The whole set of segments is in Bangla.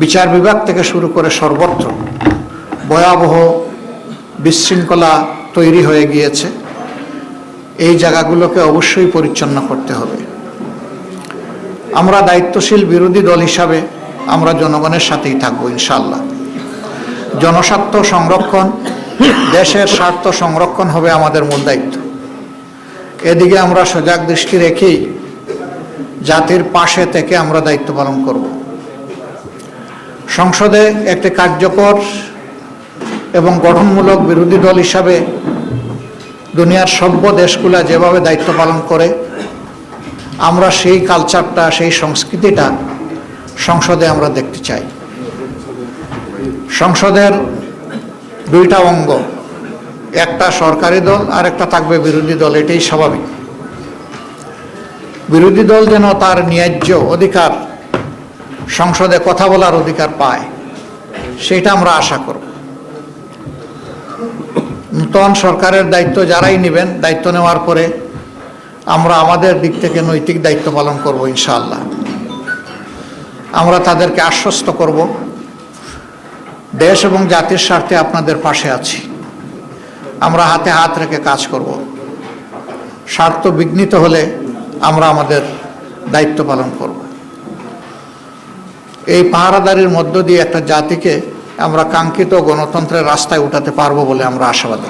বিচার বিভাগ থেকে শুরু করে সর্বত্র ভয়াবহ বিশৃঙ্খলা তৈরি হয়ে গিয়েছে। এই জায়গাগুলোকে অবশ্যই পরিচ্ছন্ন করতে হবে। আমরা দায়িত্বশীল বিরোধী দল হিসাবে আমরা জনগণের সাথেই থাকবো ইনশাআল্লাহ। জনস্বার্থ সংরক্ষণ, দেশের স্বার্থ সংরক্ষণ হবে আমাদের মূল দায়িত্ব। এদিকে আমরা সজাগ দৃষ্টি রেখেই জাতির পাশে থেকে আমরা দায়িত্ব পালন করব। সংসদে একটি কার্যকর এবং গঠনমূলক বিরোধী দল হিসাবে দুনিয়ার সভ্য দেশগুলো যেভাবে দায়িত্ব পালন করে, আমরা সেই কালচারটা, সেই সংস্কৃতিটা সংসদে আমরা দেখতে চাই। সংসদের দুইটা অঙ্গ, একটা সরকারি দল আর একটা থাকবে বিরোধী দল, এটাই স্বাভাবিক। বিরোধী দল যেন তার ন্যায্য অধিকার, সংসদে কথা বলার অধিকার পায়, সেটা আমরা আশা করব। নতুন সরকারের দায়িত্ব যারাই নেবেন, দায়িত্ব নেওয়ার পরে আমরা আমাদের দিক থেকে নৈতিক দায়িত্ব পালন করব ইনশাআল্লাহ। আমরা তাদেরকে আশ্বস্ত করব, দেশ এবং জাতির স্বার্থে আপনাদের পাশে আছি। আমরা হাতে হাত রেখে কাজ করব। স্বার্থ বিঘ্নিত হলে আমরা আমাদের দায়িত্ব পালন করব। এই পাহারাদারির মধ্য দিয়ে একটা জাতিকে আমরা কাঙ্ক্ষিত গণতন্ত্রের রাস্তায় উঠাতে পারবো বলে আমরা আশাবাদী।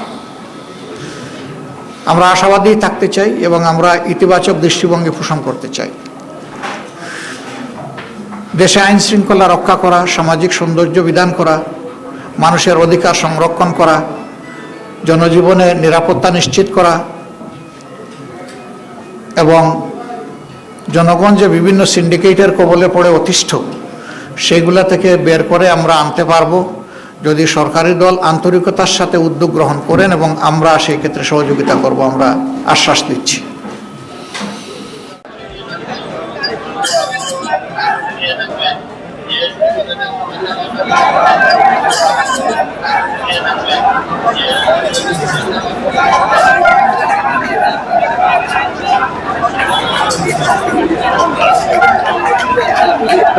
আমরা আশাবাদী থাকতে চাই এবং আমরা ইতিবাচক দৃষ্টিভঙ্গি পোষণ করতে চাই। দেশে আইন শৃঙ্খলা রক্ষা করা, সামাজিক সৌন্দর্য বিধান করা, মানুষের অধিকার সংরক্ষণ করা, জনজীবনে নিরাপত্তা নিশ্চিত করা এবং জনগণ যে বিভিন্ন সিন্ডিকেটের কবলে পড়ে অতিষ্ঠ, সেগুলা থেকে বের করে আমরা আনতে পারবো যদি সরকারি দল আন্তরিকতার সাথে উদ্যোগ গ্রহণ করেন, এবং আমরা সেই ক্ষেত্রে সহযোগিতা করব, আমরা আশ্বাস দিচ্ছি।